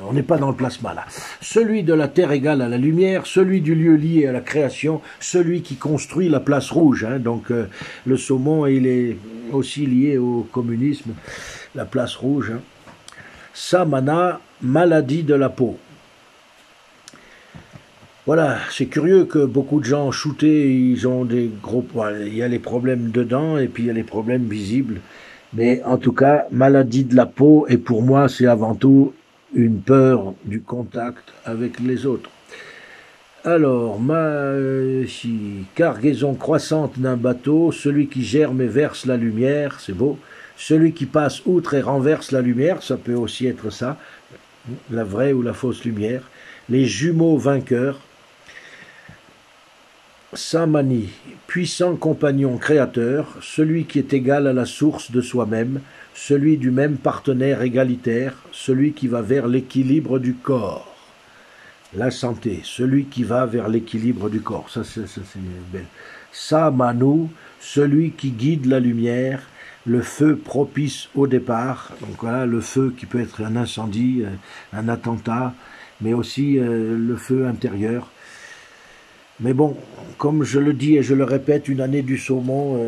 on n'est pas dans le plasma là. Celui de la terre égale à la lumière, celui du lieu lié à la création, celui qui construit la place rouge. Hein. Donc le saumon, il est aussi lié au communisme, la place rouge. Hein. Samana, maladie de la peau. Voilà, c'est curieux que beaucoup de gens shootés, ils ont des gros... Il y a les problèmes dedans et puis il y a les problèmes visibles. Mais en tout cas, maladie de la peau, et pour moi, c'est avant tout une peur du contact avec les autres. Alors, cargaison croissante d'un bateau, celui qui germe et verse la lumière, c'est beau. Celui qui passe outre et renverse la lumière, ça peut aussi être ça, la vraie ou la fausse lumière. Les jumeaux vainqueurs. Samani, puissant compagnon créateur, celui qui est égal à la source de soi-même, celui du même partenaire égalitaire, celui qui va vers l'équilibre du corps. La santé, celui qui va vers l'équilibre du corps. Ça c'est belle. Samanu, celui qui guide la lumière, le feu propice au départ. Donc voilà, le feu qui peut être un incendie, un attentat, mais aussi le feu intérieur. Mais bon, comme je le dis et je le répète, une année du saumon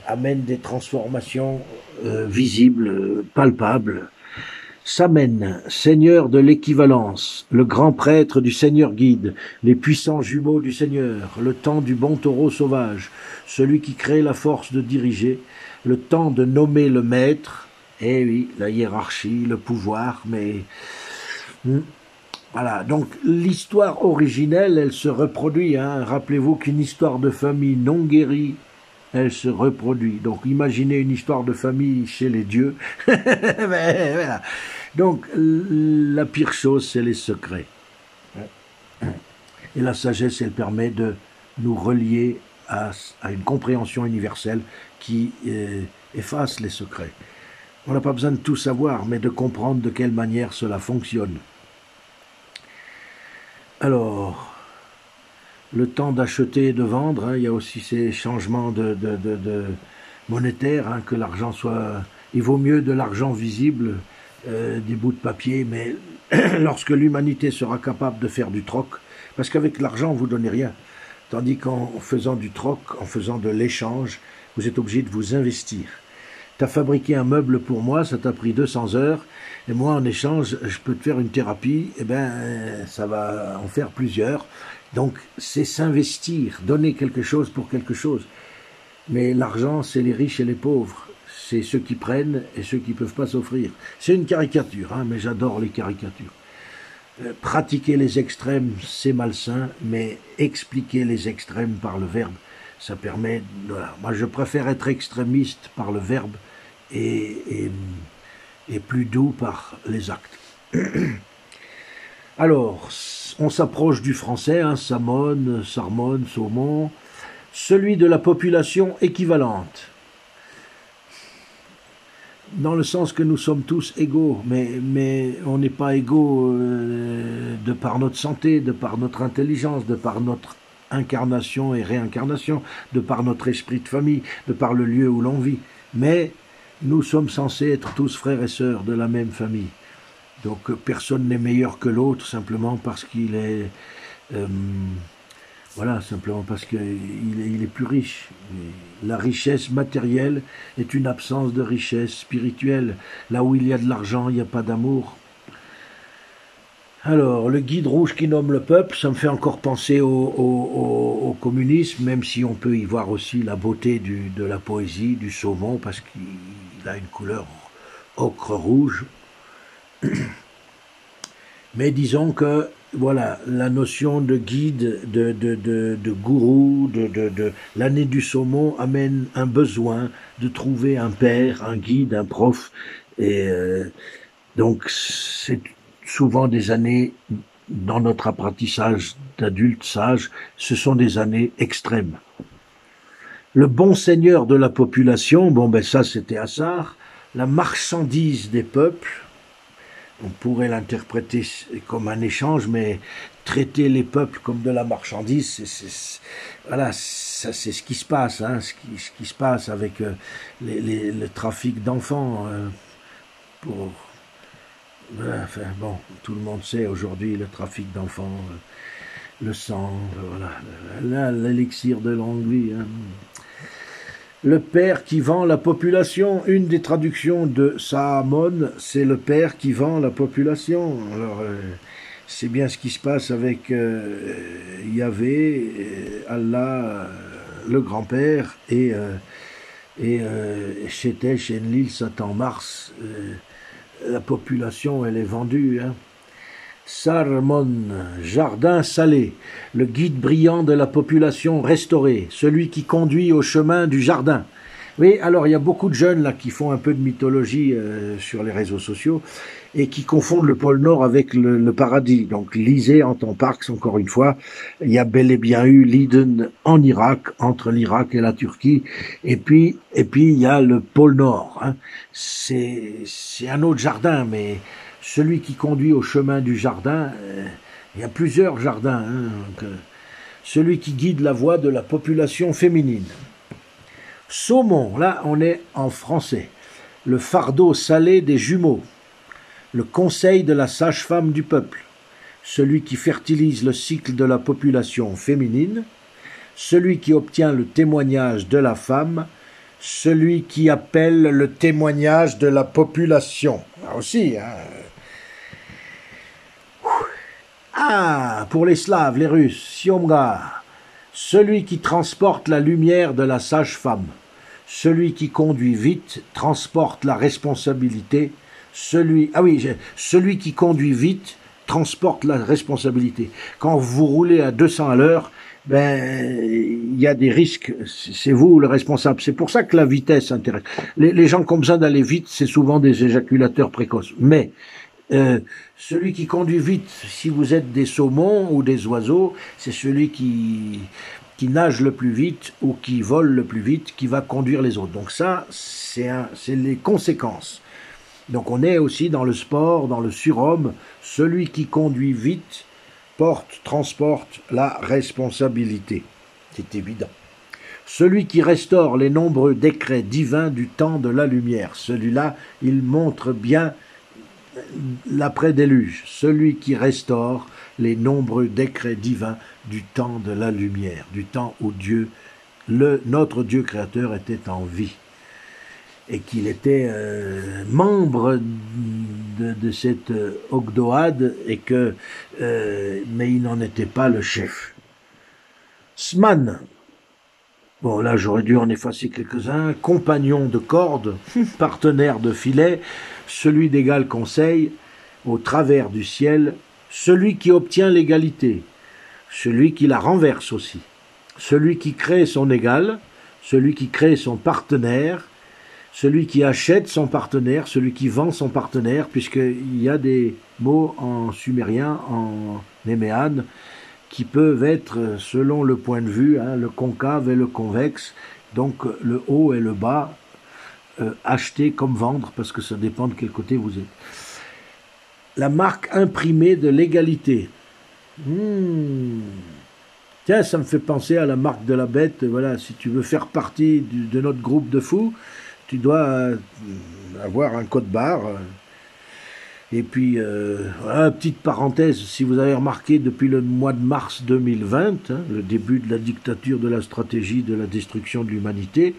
amène des transformations visibles, palpables. Samen, seigneur de l'équivalence, le grand prêtre du Seigneur guide, les puissants jumeaux du Seigneur, le temps du bon taureau sauvage, celui qui crée la force de diriger, le temps de nommer le maître, eh oui, la hiérarchie, le pouvoir, mais... Voilà, donc l'histoire originelle, elle se reproduit. Hein. Rappelez-vous qu'une histoire de famille non guérie, elle se reproduit. Donc imaginez une histoire de famille chez les dieux. Voilà. Donc la pire chose, c'est les secrets. Et la sagesse, elle permet de nous relier à une compréhension universelle qui efface les secrets. On n'a pas besoin de tout savoir, mais de comprendre de quelle manière cela fonctionne. Alors, le temps d'acheter et de vendre, hein, il y a aussi ces changements de monétaires, hein, que l'argent soit... Il vaut mieux de l'argent visible, des bouts de papier, mais lorsque l'humanité sera capable de faire du troc, parce qu'avec l'argent, vous ne donnez rien, tandis qu'en faisant du troc, en faisant de l'échange, vous êtes obligé de vous investir. Tu as fabriqué un meuble pour moi, ça t'a pris 200 heures, et moi, en échange, je peux te faire une thérapie, et bien, ça va en faire plusieurs. Donc, c'est s'investir, donner quelque chose pour quelque chose. Mais l'argent, c'est les riches et les pauvres. C'est ceux qui prennent et ceux qui ne peuvent pas s'offrir. C'est une caricature, hein, mais j'adore les caricatures. Pratiquer les extrêmes, c'est malsain, mais expliquer les extrêmes par le verbe, ça permet... Voilà. Moi, je préfère être extrémiste par le verbe et plus doux par les actes. Alors, on s'approche du français, hein, Samone, Sarmone, Saumon, celui de la population équivalente. Dans le sens que nous sommes tous égaux, mais on n'est pas égaux de par notre santé, de par notre intelligence, de par notre incarnation et réincarnation, de par notre esprit de famille, de par le lieu où l'on vit. Mais nous sommes censés être tous frères et sœurs de la même famille. Donc personne n'est meilleur que l'autre simplement parce qu'il est... voilà, simplement parce qu'il est plus riche. La richesse matérielle est une absence de richesse spirituelle. Là où il y a de l'argent, il n'y a pas d'amour. Alors, le guide rouge qui nomme le peuple, ça me fait encore penser au communisme, même si on peut y voir aussi la beauté de la poésie, du saumon, parce qu'il a une couleur ocre-rouge. Mais disons que, voilà, la notion de guide, de gourou, l'année du saumon amène un besoin de trouver un père, un guide, un prof. Et donc, c'est souvent des années, dans notre apprentissage d'adultes sages, ce sont des années extrêmes. Le bon seigneur de la population, bon ben ça c'était Assar. La marchandise des peuples, on pourrait l'interpréter comme un échange, mais traiter les peuples comme de la marchandise, voilà, ça c'est ce qui se passe, hein, ce qui se passe avec le trafic d'enfants. Enfin, bon, tout le monde sait aujourd'hui le trafic d'enfants, le sang, voilà, l'élixir de longue vie. Hein. Le père qui vend la population, une des traductions de Sahamon, c'est le père qui vend la population. Alors, c'est bien ce qui se passe avec Yahvé, Allah, le grand-père, et Shetesh, Enlil, Satan, Mars. La population, elle est vendue. Hein. Sarmon, jardin salé, le guide brillant de la population restaurée, celui qui conduit au chemin du jardin. Oui, alors il y a beaucoup de jeunes là qui font un peu de mythologie sur les réseaux sociaux et qui confondent le pôle Nord avec le paradis. Donc lisez Anton Parks, encore une fois, il y a bel et bien eu l'Eden en Irak, entre l'Irak et la Turquie, et puis il y a le pôle Nord. Hein. C'est un autre jardin, mais celui qui conduit au chemin du jardin, il y a plusieurs jardins. Hein, donc, celui qui guide la voie de la population féminine. Saumon, là on est en français. Le fardeau salé des jumeaux. Le conseil de la sage-femme du peuple. Celui qui fertilise le cycle de la population féminine. Celui qui obtient le témoignage de la femme. Celui qui appelle le témoignage de la population. Là aussi, hein. Ah, pour les Slaves, les Russes, Siomga, celui qui transporte la lumière de la sage-femme, celui qui conduit vite transporte la responsabilité, celui qui conduit vite transporte la responsabilité. Quand vous roulez à 200 à l'heure, il y a des risques, c'est vous le responsable. C'est pour ça que la vitesse intéresse. Les gens qui ont besoin d'aller vite, c'est souvent des éjaculateurs précoces. Mais celui qui conduit vite, si vous êtes des saumons ou des oiseaux, c'est celui qui nage le plus vite ou qui vole le plus vite, qui va conduire les autres. Donc ça, c'est les conséquences. Donc on est aussi dans le sport, dans le surhomme, celui qui conduit vite transporte la responsabilité. C'est évident. Celui qui restaure les nombreux décrets divins du temps de la lumière, celui-là, il montre bien l'après-déluge, celui qui restaure les nombreux décrets divins du temps de la lumière, du temps où Dieu, notre Dieu créateur, était en vie et qu'il était membre de cette Ogdoad et mais il n'en était pas le chef. Sman, bon là j'aurais dû en effacer quelques-uns, compagnon de corde, partenaire de filet, celui d'égal conseil, au travers du ciel, celui qui obtient l'égalité, celui qui la renverse aussi, celui qui crée son égal, celui qui crée son partenaire, celui qui achète son partenaire, celui qui vend son partenaire, puisqu'il y a des mots en sumérien, en néméane, qui peuvent être, selon le point de vue, hein, le concave et le convexe, donc le haut et le bas, acheter comme vendre, parce que ça dépend de quel côté vous êtes. La marque imprimée de l'égalité. Tiens, ça me fait penser à la marque de la bête. Voilà, si tu veux faire partie de notre groupe de fous, tu dois avoir un code barre. Et puis, voilà, petite parenthèse, si vous avez remarqué, depuis le mois de mars 2020, hein, le début de la dictature de la stratégie de la destruction de l'humanité,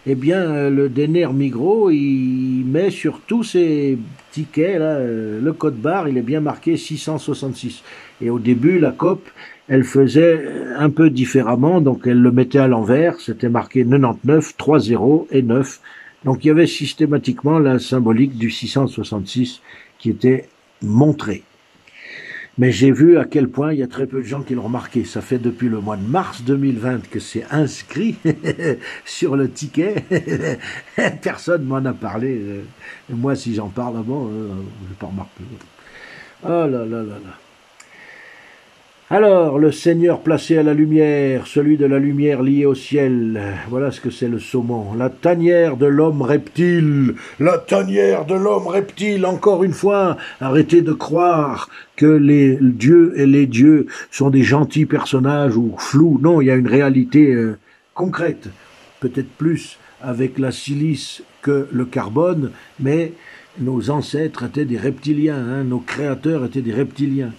eh bien, le Denner Migros, il met sur tous ses tickets, là, le code barre, il est bien marqué 666. Et au début, la COP, elle faisait un peu différemment, donc elle le mettait à l'envers, c'était marqué 99, 30 et 9. Donc il y avait systématiquement la symbolique du 666 qui était montrée. Mais j'ai vu à quel point il y a très peu de gens qui l'ont remarqué. Ça fait depuis le mois de mars 2020 que c'est inscrit sur le ticket. Personne m'en a parlé. Moi, si j'en parle avant, je n'ai pas remarqué. Oh là là là là. Alors, le Seigneur placé à la lumière, celui de la lumière lié au ciel, voilà ce que c'est le saumon. La tanière de l'homme reptile, la tanière de l'homme reptile, encore une fois, arrêtez de croire que les dieux et les dieux sont des gentils personnages ou flous. Non, il y a une réalité concrète, peut-être plus avec la silice que le carbone, mais nos ancêtres étaient des reptiliens, hein, nos créateurs étaient des reptiliens.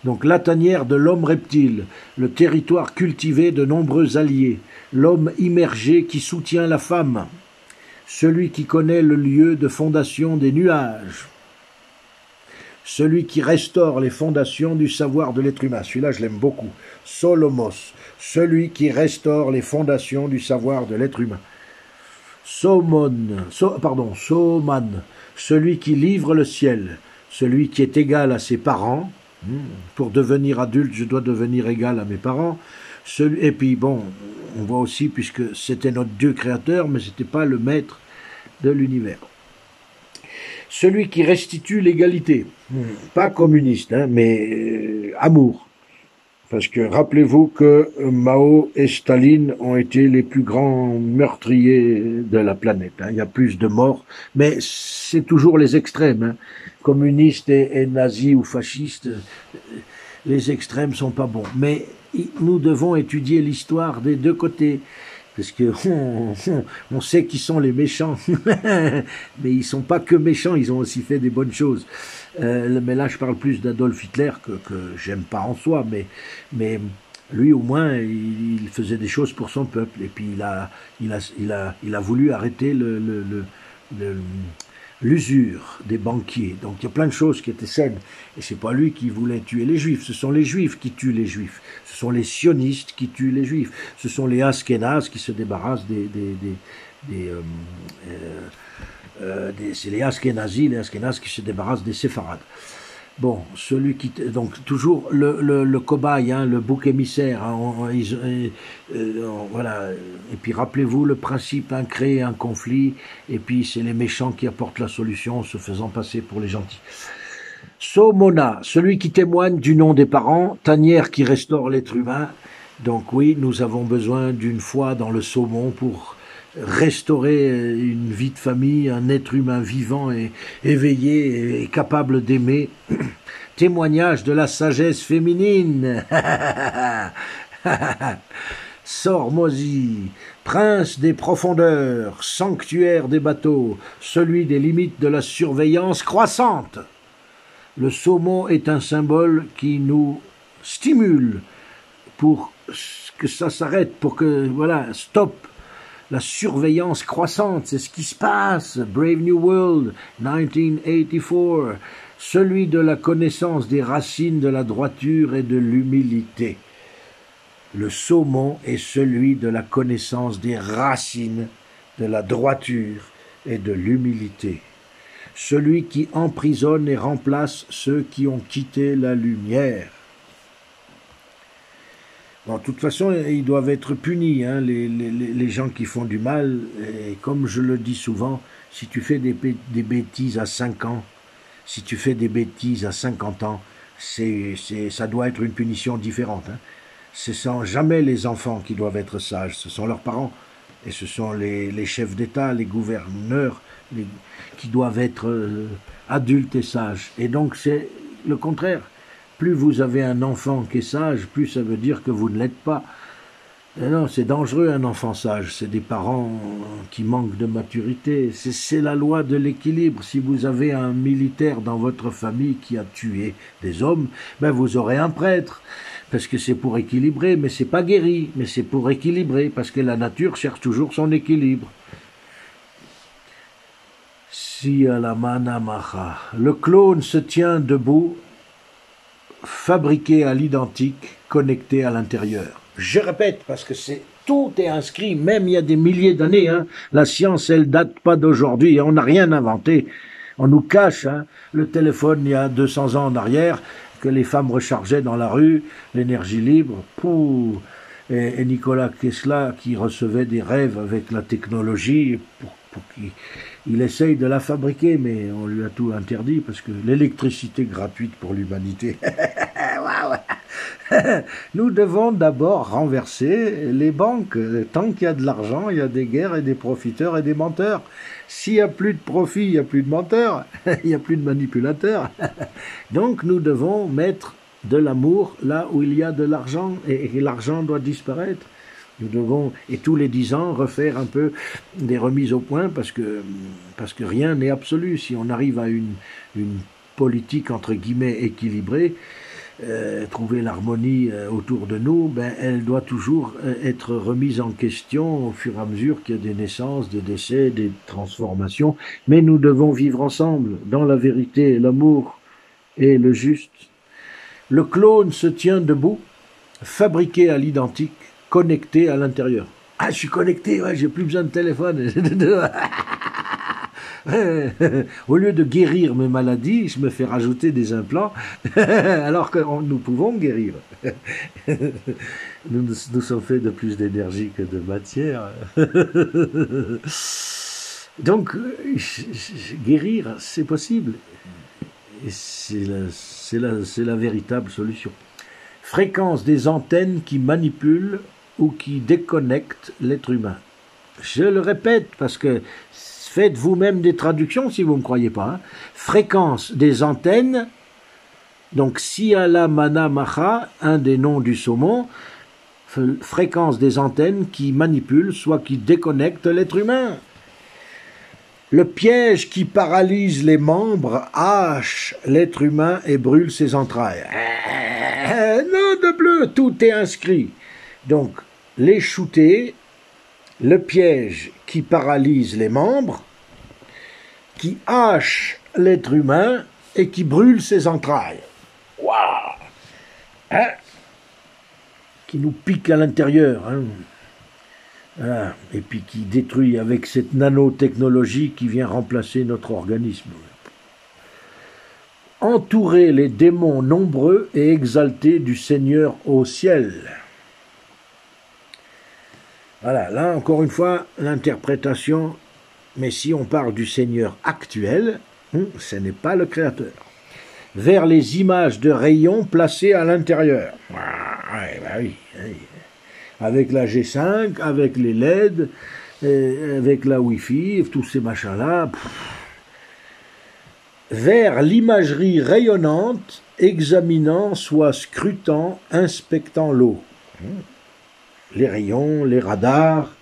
Donc la tanière de l'homme reptile, le territoire cultivé de nombreux alliés, l'homme immergé qui soutient la femme, celui qui connaît le lieu de fondation des nuages, celui qui restaure les fondations du savoir de l'être humain. Celui-là, je l'aime beaucoup. Solomos, celui qui restaure les fondations du savoir de l'être humain. Soman, celui qui livre le ciel, celui qui est égal à ses parents. Pour devenir adulte, je dois devenir égal à mes parents. Et puis, bon, on voit aussi, puisque c'était notre Dieu créateur, mais ce n'était pas le maître de l'univers. Celui qui restitue l'égalité, pas communiste, hein, mais amour. Parce que rappelez-vous que Mao et Staline ont été les plus grands meurtriers de la planète. Hein. Il y a plus de morts, mais c'est toujours les extrêmes. Hein. Communistes et nazis ou fascistes, les extrêmes sont pas bons. Mais nous devons étudier l'histoire des deux côtés. Parce que on sait qui sont les méchants, mais ils sont pas que méchants, ils ont aussi fait des bonnes choses. Mais là, je parle plus d'Adolf Hitler que j'aime pas en soi, mais lui au moins il faisait des choses pour son peuple. Et puis il a voulu arrêter l'usure des banquiers. Donc il y a plein de choses qui étaient saines. Et c'est pas lui qui voulait tuer les juifs, ce sont les juifs qui tuent les juifs. Ce sont les sionistes qui tuent les juifs. Ce sont les Ashkénazes qui se débarrassent c'est les Ashkénazes qui se débarrassent des séfarades. Bon, donc toujours le cobaye, hein, le bouc émissaire, hein, voilà. Et puis rappelez-vous le principe, hein, créer un conflit, et puis c'est les méchants qui apportent la solution, se faisant passer pour les gentils. Somona, celui qui témoigne du nom des parents, tanière qui restaure l'être humain. Donc oui, nous avons besoin d'une foi dans le saumon pour restaurer une vie de famille, un être humain vivant et éveillé et capable d'aimer. Témoignage de la sagesse féminine. Sormosi, prince des profondeurs, sanctuaire des bateaux, celui des limites de la surveillance croissante. Le saumon est un symbole qui nous stimule pour que ça s'arrête, pour que, voilà, stop. La surveillance croissante, c'est ce qui se passe. Brave New World, 1984. Celui de la connaissance des racines de la droiture et de l'humilité. Le saumon est celui de la connaissance des racines de la droiture et de l'humilité. Celui qui emprisonne et remplace ceux qui ont quitté la lumière. Bon, de toute façon, ils doivent être punis, hein, les gens qui font du mal. Et comme je le dis souvent, si tu fais des bêtises à 5 ans, si tu fais des bêtises à 50 ans, ça doit être une punition différente. Hein. Ce sont jamais les enfants qui doivent être sages, ce sont leurs parents. Et ce sont les chefs d'État, les gouverneurs, qui doivent être adultes et sages. Et donc c'est le contraire. Plus vous avez un enfant qui est sage, plus ça veut dire que vous ne l'êtes pas. Et non, c'est dangereux un enfant sage, c'est des parents qui manquent de maturité. C'est la loi de l'équilibre. Si vous avez un militaire dans votre famille qui a tué des hommes, ben vous aurez un prêtre. Parce que c'est pour équilibrer, mais c'est pas guéri, mais c'est pour équilibrer, parce que la nature cherche toujours son équilibre. Si à la manamacha, le clone se tient debout, fabriqué à l'identique, connecté à l'intérieur. Je répète, parce que tout est inscrit, même il y a des milliers d'années. Hein. La science, elle date pas d'aujourd'hui. On n'a rien inventé. On nous cache le téléphone il y a 200 ans en arrière, que les femmes rechargeaient dans la rue, l'énergie libre. Pouh. Et Nikola Tesla qui recevait des rêves avec la technologie pour qu'il essaye de la fabriquer, mais on lui a tout interdit parce que l'électricité gratuite pour l'humanité. Nous devons d'abord renverser les banques. Tant qu'il y a de l'argent, il y a des guerres et des profiteurs et des menteurs. S'il n'y a plus de profit, il n'y a plus de menteurs, il n'y a plus de manipulateurs. Donc nous devons mettre de l'amour là où il y a de l'argent et l'argent doit disparaître. Nous devons, et tous les 10 ans, refaire un peu des remises au point parce que rien n'est absolu. Si on arrive à une politique entre guillemets équilibrée, trouver l'harmonie autour de nous, ben, elle doit toujours être remise en question au fur et à mesure qu'il y a des naissances, des décès, des transformations. Mais nous devons vivre ensemble dans la vérité, l'amour et le juste. Le clone se tient debout, fabriqué à l'identique, connecté à l'intérieur. Ah, je suis connecté, ouais, j'ai plus besoin de téléphone. Au lieu de guérir mes maladies, je me fais rajouter des implants, alors que nous pouvons guérir. Nous sommes faits de plus d'énergie que de matière. Donc, guérir, c'est possible. Et c'est la véritable solution. Fréquence des antennes qui manipulent ou qui déconnectent l'être humain. Je le répète parce que faites vous-même des traductions si vous ne me croyez pas. Hein. Fréquence des antennes, donc Siala Mana Maha, un des noms du saumon, fréquence des antennes qui manipulent, soit qui déconnectent l'être humain. Le piège qui paralyse les membres hache l'être humain et brûle ses entrailles. Non de bleu, tout est inscrit. Donc, les shooter, le piège qui paralyse les membres, qui hache l'être humain et qui brûle ses entrailles. Waouh, hein? Qui nous pique à l'intérieur. Hein? Voilà. Et puis qui détruit avec cette nanotechnologie qui vient remplacer notre organisme. Entourer les démons nombreux et exaltés du Seigneur au ciel. Voilà, là encore une fois, l'interprétation, mais si on parle du Seigneur actuel, ce n'est pas le Créateur. Vers les images de rayons placées à l'intérieur. Oui. Avec la G5, avec les LED, avec la Wi-Fi, tous ces machins-là. Vers l'imagerie rayonnante, examinant, soit scrutant, inspectant l'eau. Les rayons, les radars,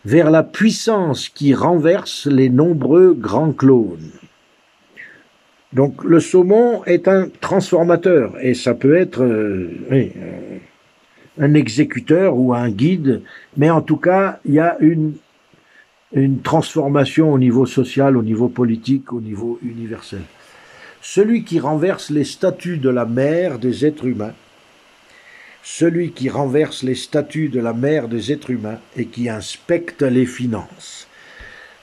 vers la puissance qui renverse les nombreux grands clones. Donc le saumon est un transformateur, et ça peut être un exécuteur ou un guide, mais en tout cas, il y a une transformation au niveau social, au niveau politique, au niveau universel. Celui qui renverse les statuts de la mère des êtres humains, celui qui renverse les statuts de la mère des êtres humains et qui inspecte les finances.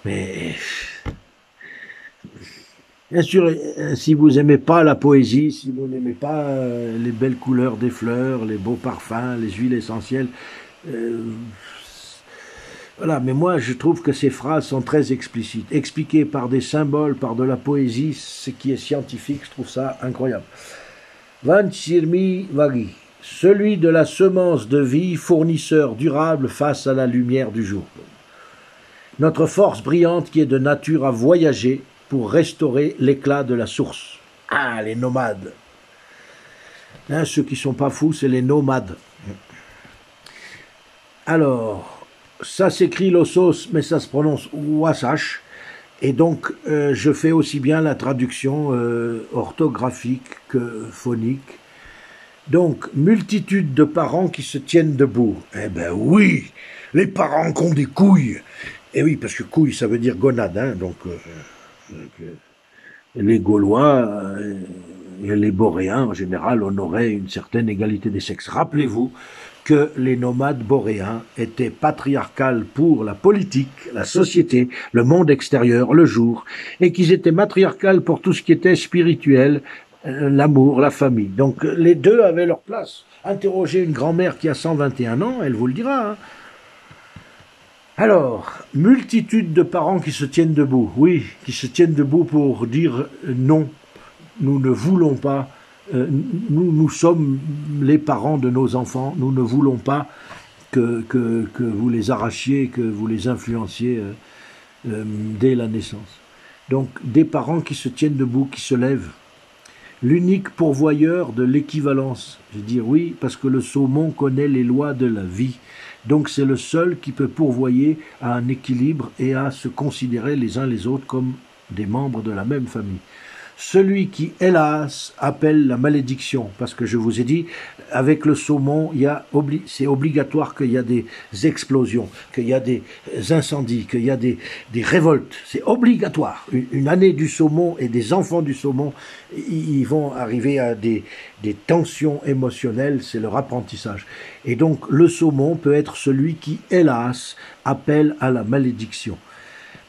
Mais bien sûr, si vous n'aimez pas la poésie, si vous n'aimez pas les belles couleurs des fleurs, les beaux parfums, les huiles essentielles, voilà, mais moi je trouve que ces phrases sont très explicites, expliquées par des symboles, par de la poésie, ce qui est scientifique, je trouve ça incroyable. Van Sirmi Vagi, celui de la semence de vie, fournisseur durable face à la lumière du jour. Notre force brillante qui est de nature à voyager pour restaurer l'éclat de la source. Ah, les nomades. Hein, ceux qui ne sont pas fous, c'est les nomades. Alors, ça s'écrit Lossos, mais ça se prononce Wasach. Et donc, je fais aussi bien la traduction orthographique que phonique. Donc, multitude de parents qui se tiennent debout. Eh ben oui, les parents qui ont des couilles. Eh oui, parce que couilles, ça veut dire gonade. Hein, donc, les Gaulois et les Boréens, en général, on aurait une certaine égalité des sexes. Rappelez-vous que les nomades boréens étaient patriarcales pour la politique, la société, le monde extérieur, le jour, et qu'ils étaient matriarcales pour tout ce qui était spirituel, l'amour, la famille. Donc les deux avaient leur place. Interrogez une grand-mère qui a 121 ans, elle vous le dira. Hein. Alors, multitude de parents qui se tiennent debout. Oui, qui se tiennent debout pour dire non, nous ne voulons pas. Nous sommes les parents de nos enfants, nous ne voulons pas que vous les arrachiez, que vous les influenciez dès la naissance. Donc des parents qui se tiennent debout, qui se lèvent. L'unique pourvoyeur de l'équivalence. Je veux dire oui, parce que le saumon connaît les lois de la vie. Donc c'est le seul qui peut pourvoyer à un équilibre et à se considérer les uns les autres comme des membres de la même famille. Celui qui, hélas, appelle la malédiction, parce que je vous ai dit, avec le saumon, c'est obligatoire qu'il y a des explosions, qu'il y a des incendies, qu'il y a des révoltes. C'est obligatoire. Une année du saumon et des enfants du saumon, ils vont arriver à des tensions émotionnelles, c'est leur apprentissage. Et donc le saumon peut être celui qui, hélas, appelle à la malédiction.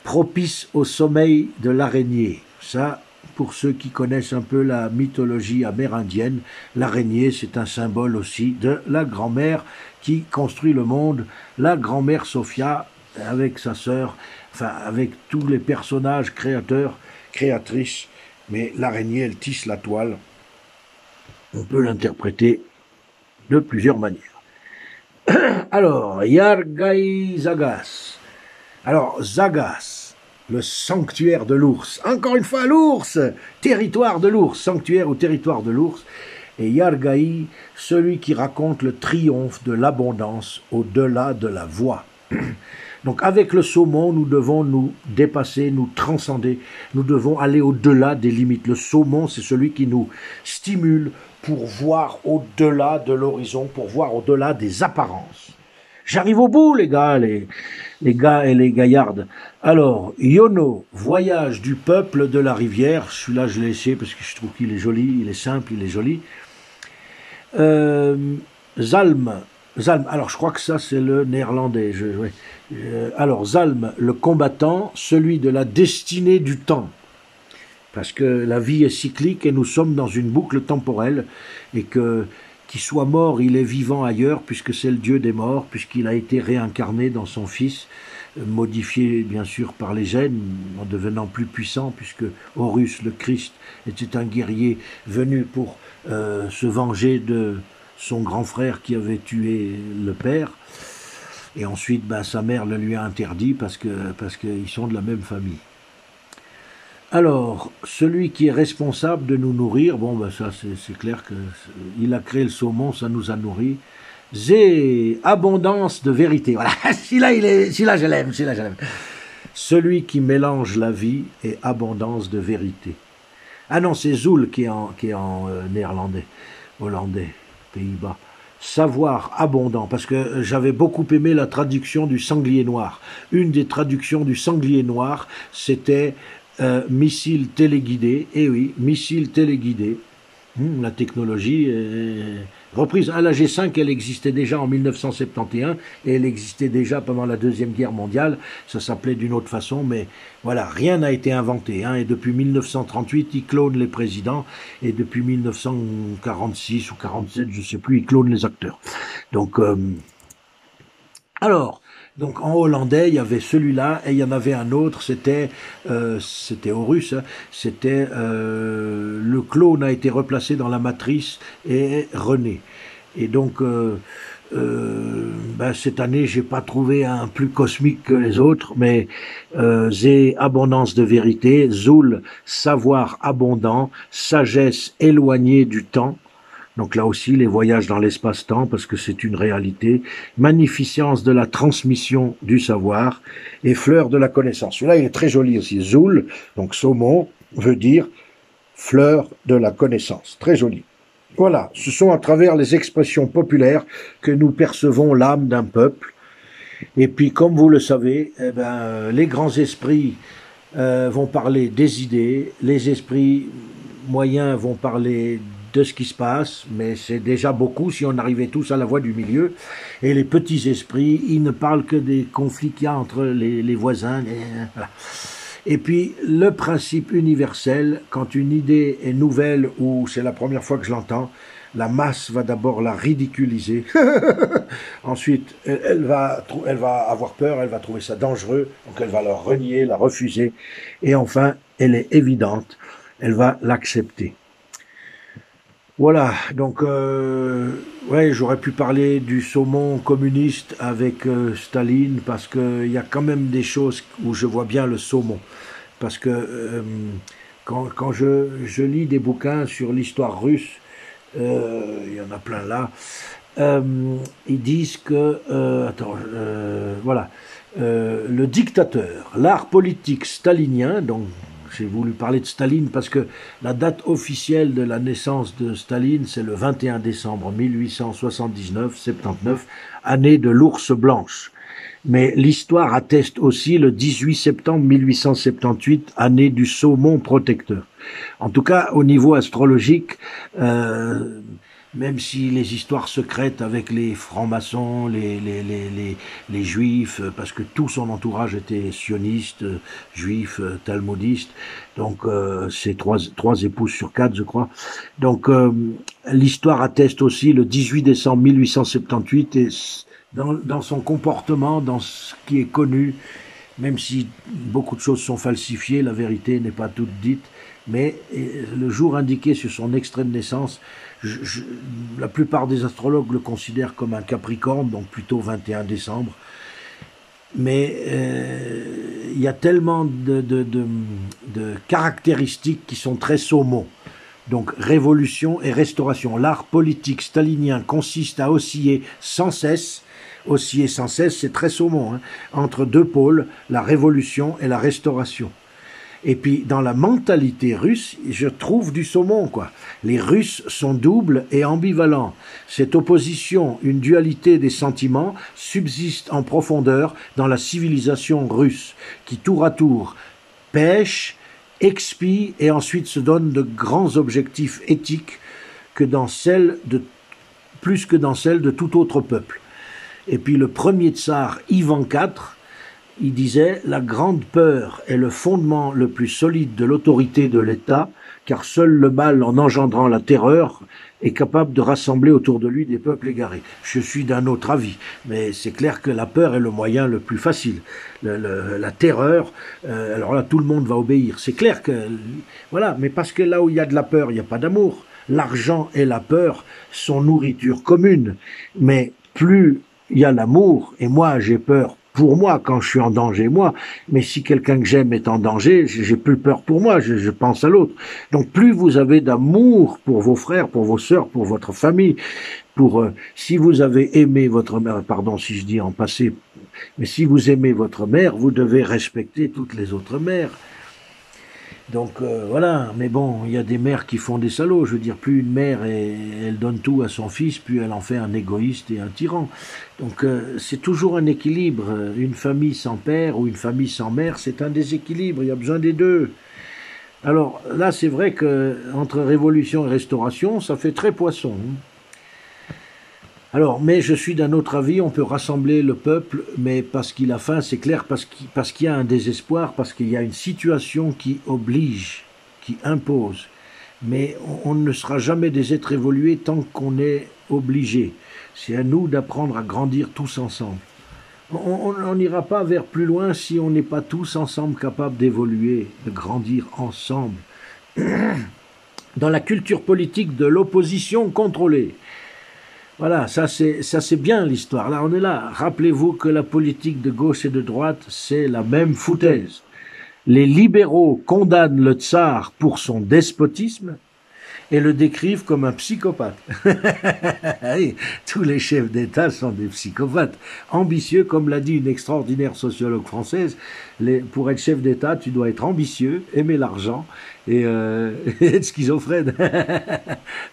Propice au sommeil de l'araignée. Ça, pour ceux qui connaissent un peu la mythologie amérindienne, l'araignée, c'est un symbole aussi de la grand-mère qui construit le monde, la grand-mère Sophia, avec sa sœur, enfin, avec tous les personnages créateurs, créatrices, mais l'araignée, elle tisse la toile. On peut l'interpréter de plusieurs manières. Alors, Yargai Zagas. Alors, Zagas, le sanctuaire de l'ours. Encore une fois, l'ours, territoire de l'ours, sanctuaire ou territoire de l'ours. Et Yargai, celui qui raconte le triomphe de l'abondance au-delà de la voie. Donc avec le saumon, nous devons nous dépasser, nous transcender, nous devons aller au-delà des limites. Le saumon, c'est celui qui nous stimule pour voir au-delà de l'horizon, pour voir au-delà des apparences. J'arrive au bout, les gars et les gaillardes. Alors, Yono, voyage du peuple de la rivière. Celui-là, je l'ai laissé parce que je trouve qu'il est joli, il est simple, il est joli. Zalm, alors je crois que ça c'est le néerlandais. Alors, Zalm, le combattant, celui de la destinée du temps. Parce que la vie est cyclique et nous sommes dans une boucle temporelle et que qu'il soit mort, il est vivant ailleurs, puisque c'est le Dieu des morts, puisqu'il a été réincarné dans son Fils, modifié bien sûr par les gènes, en devenant plus puissant, puisque Horus, le Christ, était un guerrier venu pour se venger de son grand frère qui avait tué le père. Et ensuite, sa mère le lui a interdit parce qu'ils sont de la même famille. Alors, celui qui est responsable de nous nourrir, ça c'est clair qu'il a créé le saumon, ça nous a nourris. Zé, abondance de vérité. Voilà, celui-là je l'aime. Celui qui mélange la vie et abondance de vérité. Ah non, c'est Zoul qui est en néerlandais, hollandais, Pays-Bas. Savoir abondant, parce que j'avais beaucoup aimé la traduction du sanglier noir. Une des traductions du sanglier noir, c'était missile téléguidé. Eh oui, missile téléguidé. La technologie est reprise. La G5, elle existait déjà en 1971 et elle existait déjà pendant la Deuxième Guerre mondiale. Ça s'appelait d'une autre façon, mais voilà, rien n'a été inventé. Et depuis 1938, ils clonent les présidents et depuis 1946 ou 47, je ne sais plus, ils clonent les acteurs. Donc en hollandais, il y avait celui-là et il y en avait un autre, c'était Horus, c'était le clone a été replacé dans la matrice et est rené. Et donc cette année, j'ai pas trouvé un plus cosmique que les autres, mais Zé, abondance de vérité, Zoul, savoir abondant, sagesse éloignée du temps. Donc là aussi, les voyages dans l'espace-temps, parce que c'est une réalité. Magnificence de la transmission du savoir et fleur de la connaissance. Celui-là, il est très joli aussi. Zoul, donc saumon, veut dire fleur de la connaissance. Très joli. Voilà, ce sont à travers les expressions populaires que nous percevons l'âme d'un peuple. Et puis, comme vous le savez, les grands esprits vont parler des idées, les esprits moyens vont parler de ce qui se passe, mais c'est déjà beaucoup si on arrivait tous à la voie du milieu. Et les petits esprits, ils ne parlent que des conflits qu'il y a entre les voisins. Voilà. Et puis, le principe universel, quand une idée est nouvelle ou c'est la première fois que je l'entends, la masse va d'abord la ridiculiser. Ensuite, elle va avoir peur, elle va trouver ça dangereux, donc elle va la renier, la refuser. Et enfin, elle est évidente, elle va l'accepter. Voilà, donc j'aurais pu parler du saumon communiste avec Staline parce que il y a quand même des choses où je vois bien le saumon. Parce que quand je lis des bouquins sur l'histoire russe, il y en a plein là, Ils disent que, voilà, le dictateur, l'art politique stalinien, donc j'ai voulu parler de Staline parce que la date officielle de la naissance de Staline, c'est le 21 décembre 1879, 79, année de l'ours blanche. Mais l'histoire atteste aussi le 18 septembre 1878, année du saumon protecteur. En tout cas, au niveau astrologique, même si les histoires secrètes avec les francs-maçons, les juifs, parce que tout son entourage était sioniste, juif, talmudiste, donc c'est trois épouses sur quatre, je crois. Donc l'histoire atteste aussi le 18 décembre 1878 et dans son comportement, dans ce qui est connu, même si beaucoup de choses sont falsifiées, la vérité n'est pas toute dite, mais le jour indiqué sur son extrait de naissance, la plupart des astrologues le considèrent comme un Capricorne, donc plutôt 21 décembre. Mais il y a tellement de caractéristiques qui sont très saumon. Donc révolution et restauration. L'art politique stalinien consiste à osciller sans cesse. Osciller sans cesse, c'est très saumon, hein, entre deux pôles, la révolution et la restauration. Et puis, dans la mentalité russe, je trouve du saumon, quoi. Les Russes sont doubles et ambivalents. Cette opposition, une dualité des sentiments, subsiste en profondeur dans la civilisation russe, qui tour à tour pêche, expie et ensuite se donne de grands objectifs éthiques plus que dans celle de tout autre peuple. Et puis le premier tsar, Ivan IV, il disait « La grande peur est le fondement le plus solide de l'autorité de l'État, car seul le mal, en engendrant la terreur, est capable de rassembler autour de lui des peuples égarés. » Je suis d'un autre avis, mais c'est clair que la peur est le moyen le plus facile. La terreur, alors là, tout le monde va obéir. C'est clair que... Voilà, mais parce que là où il y a de la peur, il n'y a pas d'amour. L'argent et la peur sont nourriture commune, mais plus il y a l'amour, et moi j'ai peur pour moi quand je suis en danger, moi, mais si quelqu'un que j'aime est en danger, j'ai plus peur pour moi, je pense à l'autre. Donc plus vous avez d'amour pour vos frères, pour vos sœurs, pour votre famille, si vous avez aimé votre mère, pardon si je dis en passé, mais si vous aimez votre mère, vous devez respecter toutes les autres mères. Donc voilà, mais bon, il y a des mères qui font des salauds. Je veux dire, plus une mère elle donne tout à son fils, plus elle en fait un égoïste et un tyran. Donc c'est toujours un équilibre. Une famille sans père ou une famille sans mère, c'est un déséquilibre. Il y a besoin des deux. Alors là, c'est vrai que entre révolution et restauration, ça fait très poisson. Alors, mais je suis d'un autre avis, on peut rassembler le peuple, mais parce qu'il a faim, c'est clair, parce qu'il y a un désespoir, parce qu'il y a une situation qui oblige, qui impose. Mais on ne sera jamais des êtres évolués tant qu'on est obligé. C'est à nous d'apprendre à grandir tous ensemble. On n'ira pas vers plus loin si on n'est pas tous ensemble capables d'évoluer, de grandir ensemble. Dans la culture politique de l'opposition contrôlée, voilà, ça c'est bien l'histoire. Là, on est là. Rappelez-vous que la politique de gauche et de droite, c'est la même foutaise. Les libéraux condamnent le tsar pour son despotisme et le décrivent comme un psychopathe. Oui, tous les chefs d'État sont des psychopathes. Ambitieux, comme l'a dit une extraordinaire sociologue française, pour être chef d'État, tu dois être ambitieux, aimer l'argent et être schizophrène.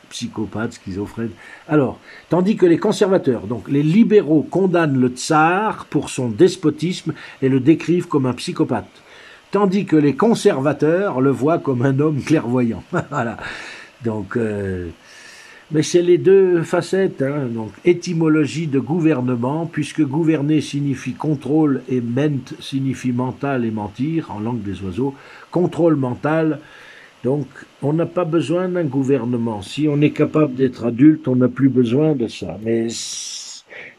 Psychopathe, schizophrène. Alors, tandis que les conservateurs, donc les libéraux, condamnent le tsar pour son despotisme et le décrivent comme un psychopathe. Tandis que les conservateurs le voient comme un homme clairvoyant. Voilà. Donc, mais c'est les deux facettes, hein. Donc, étymologie de gouvernement, puisque gouverner signifie contrôle et ment signifie mental et mentir, en langue des oiseaux. Contrôle mental, donc on n'a pas besoin d'un gouvernement. Si on est capable d'être adulte, on n'a plus besoin de ça. Mais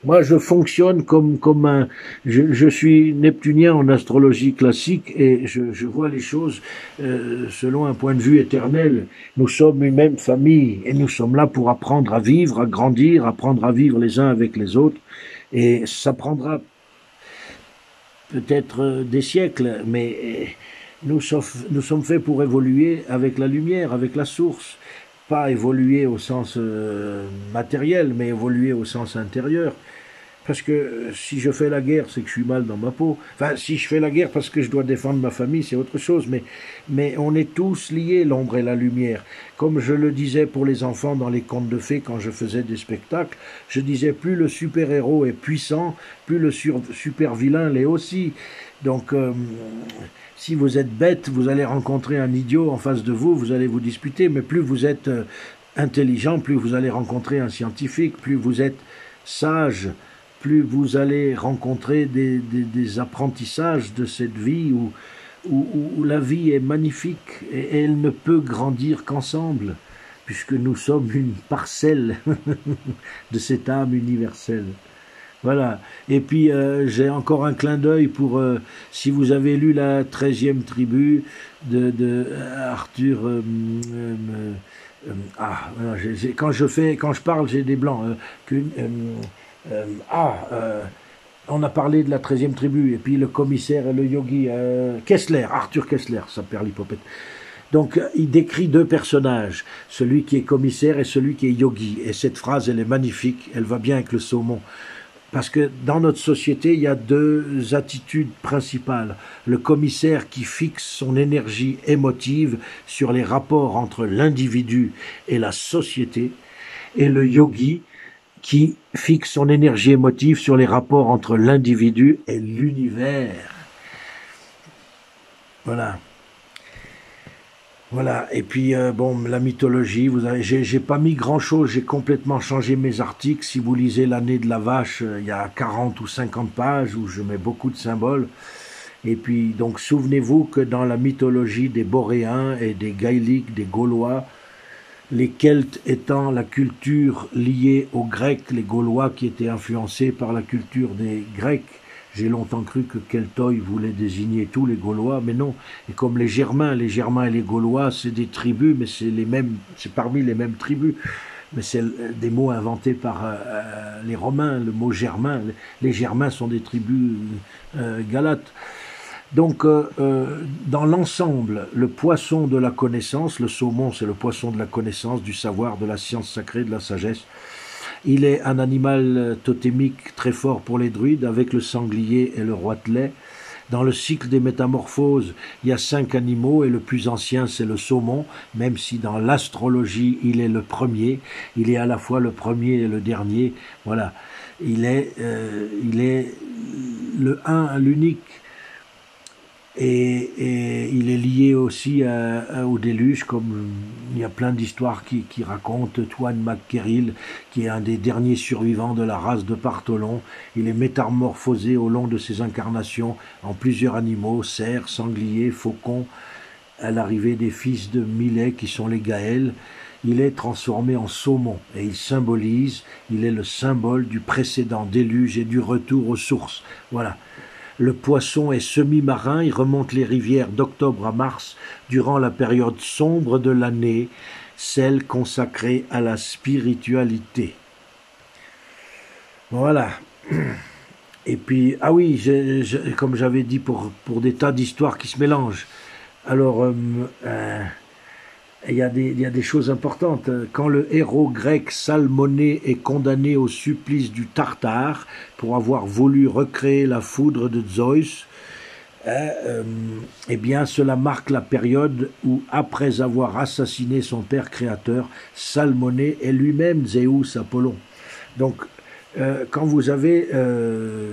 moi, je fonctionne comme un... Je suis neptunien en astrologie classique et je vois les choses selon un point de vue éternel. Nous sommes une même famille et nous sommes là pour apprendre à vivre, à grandir, apprendre à vivre les uns avec les autres. Et ça prendra peut-être des siècles, mais nous sommes faits pour évoluer avec la lumière, avec la source. pas évoluer au sens matériel, mais évoluer au sens intérieur. Parce que si je fais la guerre, c'est que je suis mal dans ma peau. Enfin, si je fais la guerre parce que je dois défendre ma famille, c'est autre chose. Mais on est tous liés, l'ombre et la lumière. Comme je le disais pour les enfants dans les contes de fées quand je faisais des spectacles, je disais plus le super-héros est puissant, plus le super-vilain l'est aussi. Donc, si vous êtes bête, vous allez rencontrer un idiot en face de vous, vous allez vous disputer. Mais plus vous êtes intelligent, plus vous allez rencontrer un scientifique, plus vous êtes sage, plus vous allez rencontrer des apprentissages de cette vie où la vie est magnifique et elle ne peut grandir qu'ensemble, puisque nous sommes une parcelle de cette âme universelle. Voilà. Et puis j'ai encore un clin d'œil pour si vous avez lu la 13e tribu de Arthur. Voilà, quand je parle, j'ai des blancs. Euh, ah, euh, on a parlé de la 13e tribu, et puis le commissaire et le yogi, Kessler, Arthur Kessler, ça perd l'hypopète. Donc, il décrit deux personnages, celui qui est commissaire et celui qui est yogi. Et cette phrase, elle est magnifique, elle va bien avec le saumon. Parce que dans notre société, il y a deux attitudes principales. Le commissaire qui fixe son énergie émotive sur les rapports entre l'individu et la société, et le yogi qui fixe son énergie émotive sur les rapports entre l'individu et l'univers. Voilà. Voilà. Et puis, bon, la mythologie, j'ai pas mis grand-chose, j'ai complètement changé mes articles. Si vous lisez l'année de la vache, il y a 40 ou 50 pages où je mets beaucoup de symboles. Et puis, donc, souvenez-vous que dans la mythologie des Boréens et des Gaéliques, des Gaulois, les Celtes étant la culture liée aux Grecs, les Gaulois qui étaient influencés par la culture des Grecs. J'ai longtemps cru que Keltoi voulait désigner tous les Gaulois, mais non. Et comme les Germains et les Gaulois, c'est des tribus, mais c'est parmi les mêmes tribus. Mais c'est des mots inventés par les Romains, le mot germain. Les Germains sont des tribus galates. Donc, dans l'ensemble, le poisson de la connaissance, le saumon, c'est le poisson de la connaissance, du savoir, de la science sacrée, de la sagesse. Il est un animal totémique très fort pour les druides, avec le sanglier et le roitelet. Dans le cycle des métamorphoses, il y a 5 animaux et le plus ancien, c'est le saumon, même si dans l'astrologie, il est le premier. Il est à la fois le premier et le dernier. Voilà. Il est le un, l'unique. Et il est lié aussi au déluge, comme il y a plein d'histoires qui racontent Twan McKerrill, qui est un des derniers survivants de la race de Partholon. Il est métamorphosé au long de ses incarnations en plusieurs animaux, cerfs, sangliers, faucons, à l'arrivée des fils de Millet qui sont les Gaëls. Il est transformé en saumon et il est le symbole du précédent déluge et du retour aux sources. Voilà. Le poisson est semi-marin, il remonte les rivières d'octobre à mars durant la période sombre de l'année, celle consacrée à la spiritualité. Voilà. Et puis, ah oui, comme j'avais dit, pour des tas d'histoires qui se mélangent. Alors, il y a des choses importantes. Quand le héros grec Salmonée est condamné au supplice du Tartare pour avoir voulu recréer la foudre de Zeus, eh bien cela marque la période où, après avoir assassiné son père créateur, Salmonée est lui-même Zéus Apollon. Donc, quand vous avez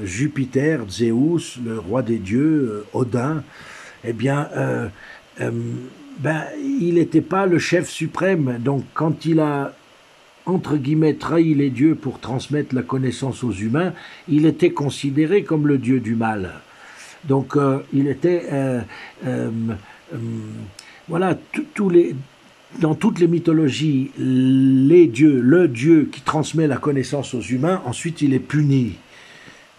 Jupiter, Zéus, le roi des dieux, Odin, eh bien... il n'était pas le chef suprême. Donc, quand il a, entre guillemets, trahi les dieux pour transmettre la connaissance aux humains, il était considéré comme le dieu du mal. Donc, il était... voilà, dans toutes les mythologies, le dieu qui transmet la connaissance aux humains, ensuite il est puni.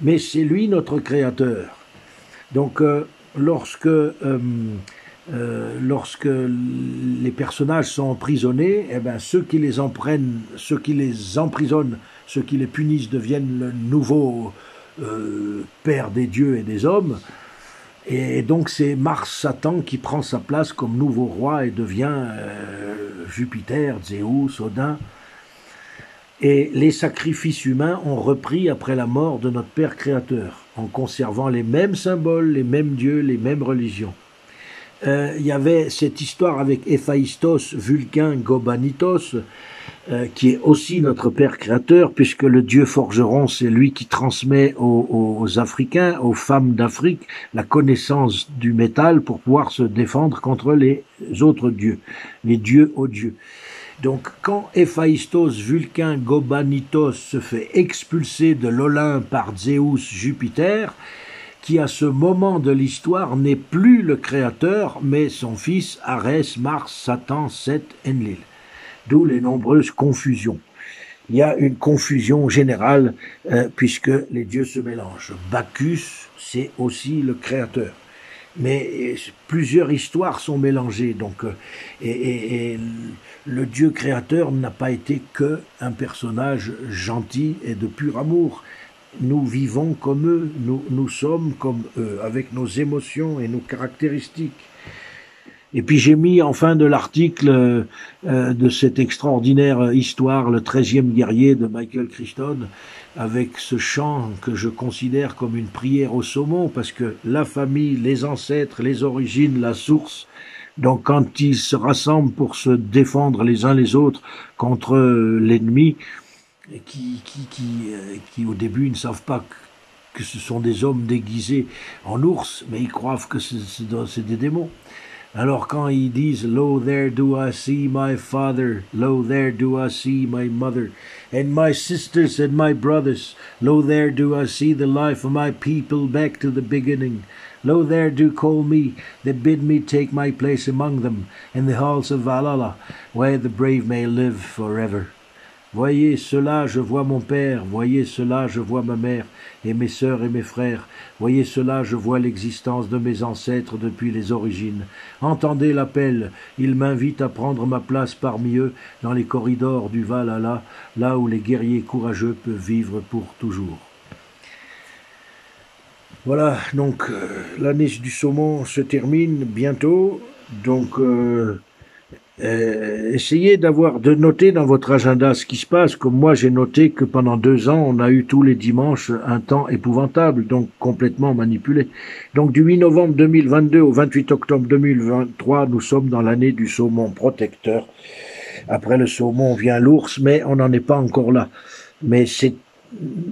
Mais c'est lui notre créateur. Donc, lorsque les personnages sont emprisonnés, eh ben, ceux qui les emprisonnent, ceux qui les punissent deviennent le nouveau père des dieux et des hommes. Et donc c'est Mars Satan qui prend sa place comme nouveau roi et devient Jupiter, Zeus, Odin. Et les sacrifices humains ont repris après la mort de notre Père Créateur, en conservant les mêmes symboles, les mêmes dieux, les mêmes religions. Il y avait cette histoire avec Héphaïstos, Vulcain, Gobanitos, qui est aussi notre Père Créateur, puisque le Dieu forgeron, c'est lui qui transmet aux Africains, aux femmes d'Afrique, la connaissance du métal pour pouvoir se défendre contre les autres dieux, les dieux aux dieux. Donc, quand Héphaïstos, Vulcain, Gobanitos se fait expulser de l'Olympe par Zeus, Jupiter, qui à ce moment de l'histoire n'est plus le créateur, mais son fils Arès, Mars, Satan, Seth, Enlil. D'où les nombreuses confusions. Il y a une confusion générale puisque les dieux se mélangent. Bacchus, c'est aussi le créateur. Mais plusieurs histoires sont mélangées. Donc, et le Dieu créateur n'a pas été qu'un personnage gentil et de pur amour. Nous vivons comme eux, nous sommes comme eux, avec nos émotions et nos caractéristiques. Et puis j'ai mis en fin de l'article de cette extraordinaire histoire, le 13e guerrier de Michael Crichton, avec ce chant que je considère comme une prière au saumon, parce que la famille, les ancêtres, les origines, la source, donc quand ils se rassemblent pour se défendre les uns les autres contre l'ennemi, qui au début ne savent pas que ce sont des hommes déguisés en ours, mais ils croient que c'est des démons. Alors quand ils disent "Lo, there do I see my father, lo, there do I see my mother, and my sisters and my brothers, lo, there do I see the life of my people back to the beginning. Lo, there do call me, they bid me take my place among them, in the halls of Valhalla, where the brave may live forever. Voyez cela, je vois mon père, voyez cela, je vois ma mère, et mes sœurs et mes frères, voyez cela, je vois l'existence de mes ancêtres depuis les origines. Entendez l'appel, ils m'invitent à prendre ma place parmi eux, dans les corridors du Valhalla, là où les guerriers courageux peuvent vivre pour toujours. » Voilà, donc l'année du saumon se termine bientôt, donc essayez de noter dans votre agenda ce qui se passe. Comme moi, j'ai noté que pendant 2 ans, on a eu tous les dimanches un temps épouvantable, donc complètement manipulé. Donc du 8 novembre 2022 au 28 octobre 2023, nous sommes dans l'année du saumon protecteur. Après le saumon vient l'ours, mais on n'en est pas encore là. Mais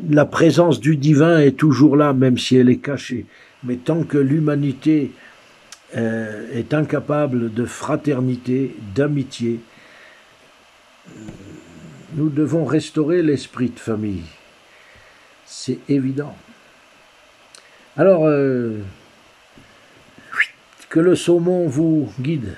la présence du divin est toujours là, même si elle est cachée. Mais tant que l'humanité est incapable de fraternité, d'amitié, nous devons restaurer l'esprit de famille. C'est évident. Alors, que le saumon vous guide.